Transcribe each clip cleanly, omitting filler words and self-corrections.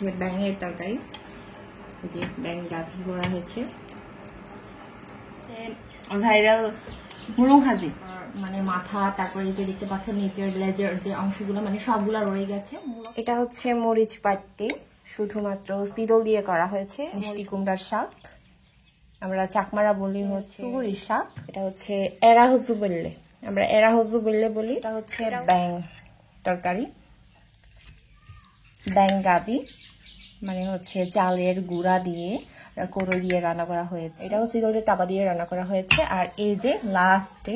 হচ্ছে ব্যাঙের তরকারি, এই যে ব্যাঙ গাভি করা হয়েছে, ভাইরাল মুরং ভাজি, মানে মাথা, তারপরে এই যে দেখতে পাচ্ছেন নিচের লেজের যে অংশগুলো মানে সবগুলা রয়ে গেছে। এটা হচ্ছে মরিচ পাট্টি, শুধুমাত্র সিদল দিয়ে করা হয়েছে। মিষ্টি কুমড়ার শাক, আমরা চাকমারা বলি হচ্ছে সুগুরি শাক। এটা হচ্ছে এরা হুজু বললে, আমরা এরা হুজু বললে বলি। এটা হচ্ছে ব্যাং তরকারি, ব্যাং গাদি, মানে হচ্ছে চালের গুঁড়া দিয়ে কোড়ো দিয়ে রান্না করা হয়েছে। এটাও সিদলের তাবা দিয়ে রান্না করা হয়েছে। আর এই যে লাস্টে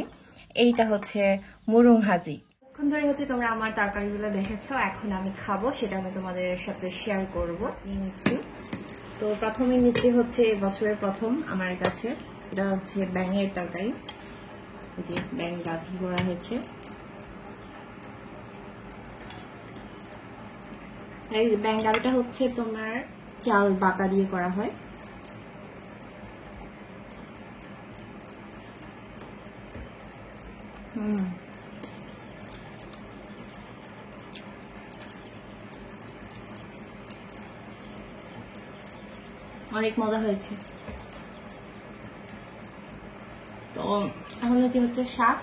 এইটা হচ্ছে মুরুং হাজি। এখন ধরে হচ্ছে তোমরা আমার তরকারিগুলো দেখেছো, এখন আমি খাবো, সেটা আমি তোমাদের সাথে শেয়ার করবো। নিচ্ছি তো প্রথমে নিচ্ছি হচ্ছে বছরের প্রথম আমার কাছে, এটা হচ্ছে ব্যাঙের তরকারি, এই যে ব্যাঙ গাভি করা হয়েছে। এই ব্যাঙ গাভিটা হচ্ছে তোমার চাল বাটা দিয়ে করা হয়। অনেক মজা হয়েছে। তো এখন হচ্ছে শাক,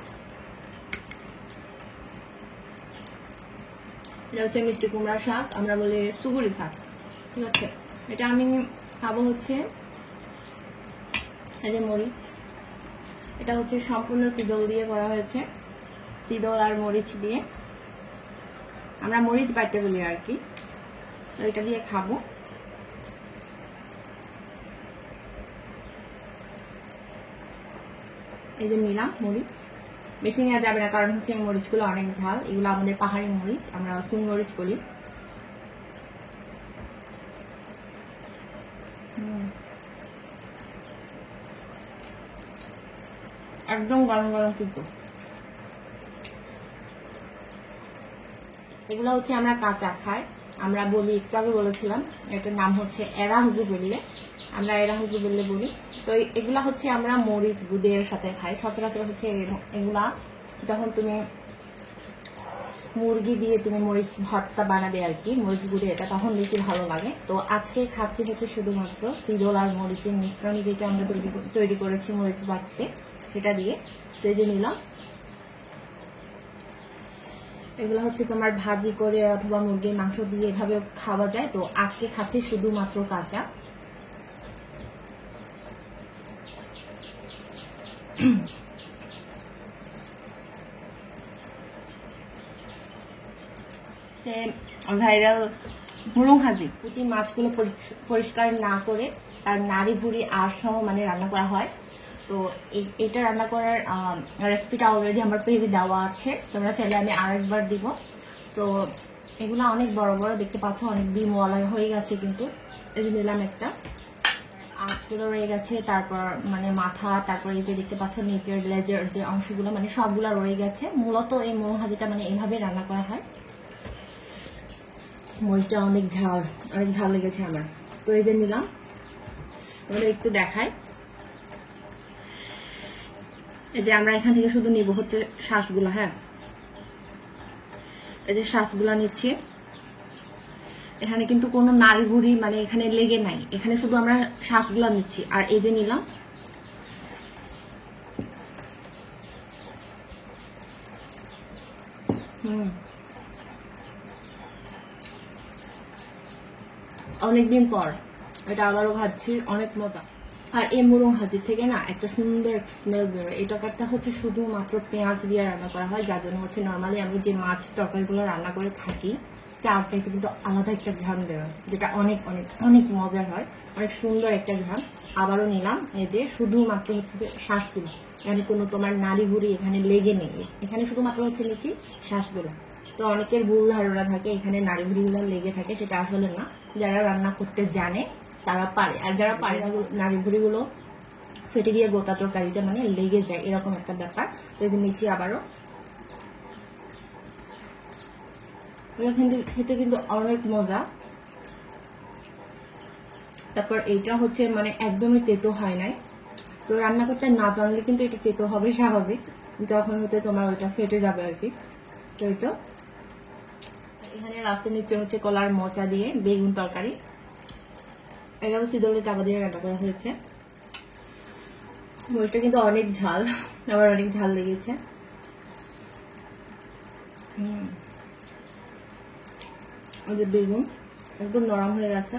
এটা হচ্ছে মিষ্টি কুমড়ার শাক, আমরা বলি সুগুরি শাক, ঠিক আছে। এটা আমি খাবো হচ্ছে এই যে মরিচ, এটা হচ্ছে সম্পূর্ণ সিদল দিয়ে করা হয়েছে, সিদল আর মরিচ দিয়ে, আমরা মরিচ বাটতে বলি আর কি। তো এটা দিয়ে খাবো। এই যে নিলাম মরিচ, বেশি নেওয়া যাবে না কারণ হচ্ছে এই মরিচগুলো অনেক ঝাল, এগুলো আমাদের পাহাড়ি মরিচ, আমরা সুন মরিচ বলি। একদম গরম গরম কিন্তু। এগুলো হচ্ছে আমরা কাঁচা খাই, আমরা বলি, একটু আগে বলেছিলাম এটার নাম হচ্ছে এরা হুজু বললে, আমরা এরা হুজু বললে বলি। তো এগুলা হচ্ছে আমরা মরিচ গুড়ের সাথে খাই সচরাচর। হচ্ছে এগুলা যখন তুমি মুরগি দিয়ে তুমি মরিচ ভর্তা বানাবে আর কি, মরিচ গুঁড়ে, এটা তখন বেশি ভালো লাগে। তো আজকে খাচ্ছি হচ্ছে শুধুমাত্র সিদল আর মরিচের মিশ্রণ, যেটা আমরা তৈরি করেছি মরিচ বাটতে, সেটা দিয়ে। তো এই যে নিলাম, এগুলো হচ্ছে তোমার ভাজি করে অথবা মুরগির মাংস দিয়ে এভাবে খাওয়া যায়। তো আজকে খাচ্ছি শুধুমাত্র কাঁচা। ভাইরাল মুরং ভাজি, পুঁটি মাছগুলো পরিষ্কার না করে তার নাড়ি ভুড়ি আঁশ সহ মানে রান্না করা হয়। তো এটা রান্না করার রেসিপিটা অলরেডি আমার পেজে দেওয়া আছে, তোমরা চাইলে আমি আরেকবার দিব। তো এগুলো অনেক বড় বড় দেখতে পাচ্ছ, অনেক ডিমওয়ালা হয়ে গেছে, কিন্তু এই যে নিলাম একটা, আঁচগুলো রয়ে গেছে, তারপর মানে মাথা, তারপর এই যে দেখতে পাচ্ছ নিচের লেজের যে অংশগুলো মানে সবগুলা রয়ে গেছে। মূলত এই মুরং ভাজিটা মানে এইভাবে রান্না করা হয়। মরিচটা অনেক ঝাল লেগেছে আমার। তো এই যে নিলাম, তোমাদের একটু দেখাই। এই যে আমরা এখান থেকে শুধু নিব হচ্ছে শ্বাসগুলা, হ্যাঁ এই যে শ্বাসগুলা নিচ্ছি, এখানে কিন্তু কোনো নাড়ি ভুড়ি মানে এখানে লেগে নাই, এখানে শুধু আমরা শ্বাসগুলা নিচ্ছি। আর এই যে নিলাম, অনেকদিন পর এটা আবারও খাচ্ছি, অনেক মজা। আর এই মুরং ভাজি থেকে না একটা সুন্দর স্মেল বেরোয়। এই তরকারিটা হচ্ছে শুধুমাত্র পেঁয়াজ দিয়ে রান্না করা হয়, যার জন্য হচ্ছে নর্মালি আমি যে মাছ তরকারিগুলো রান্না করে থাকি তার চাইতে কিন্তু আলাদা একটা ঘ্রাণ বেরোয়, যেটা অনেক অনেক অনেক মজার হয়, অনেক সুন্দর একটা ঘ্রাণ। আবারও নিলাম, এই যে শুধুমাত্র হচ্ছে শ্বাসগুলো, এখানে কোনো তোমার নাড়ি ভুড়ি এখানে লেগে নেই, এখানে শুধুমাত্র হচ্ছে নিচ্ছি শ্বাসগুলো। তো অনেকের ভুল ধারণা থাকে এখানে নাড়ি ভুড়িগুলো লেগে থাকে, সেটা আসলে না। যারা রান্না করতে জানে তারা পারে, আর যারা পারে না নাড়ি ভুড়িগুলো ফেটে গিয়ে গোটা তরকারিটা মানে লেগে যায়, এরকম একটা ব্যাপার। তো এই যে নিচ্ছি আবারও, খেতে কিন্তু অনেক মজা। তারপর এইটা হচ্ছে মানে একদমই তেতো হয় নাই। তো রান্না করতে না জানলে কিন্তু এটা তেতো হবে স্বাভাবিক, যখন হতে তোমার ওইটা ফেটে যাবে আর কি। তো এটা এখানে লাস্টে নিচে হচ্ছে কলার মোচা দিয়ে বেগুন তরকারি। এটাও সিদলের টাকা দিয়ে রান্না করা হয়েছে। মরিচটা কিন্তু অনেক ঝাল, আমার অনেক ঝাল লেগেছে। ওই যে বেগুন একদম নরম হয়ে গেছে।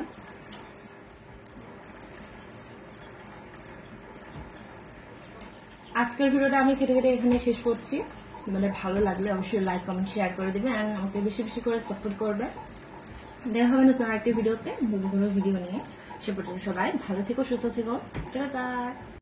আজকের ভিডিওটা আমি কেটে কেটে এখানে শেষ করছি। মানে ভালো লাগলে অবশ্যই লাইক কমেন্ট শেয়ার করে দেবে অ্যান্ড আমাকে বেশি বেশি করে সাপোর্ট করবে। দেখা হবে নতুন আরেকটি ভিডিওতে, নতুন কোনো ভিডিও নিয়ে। সে পর্যন্ত সবাই ভালো থেকো, সুস্থ থেকো। টাটা।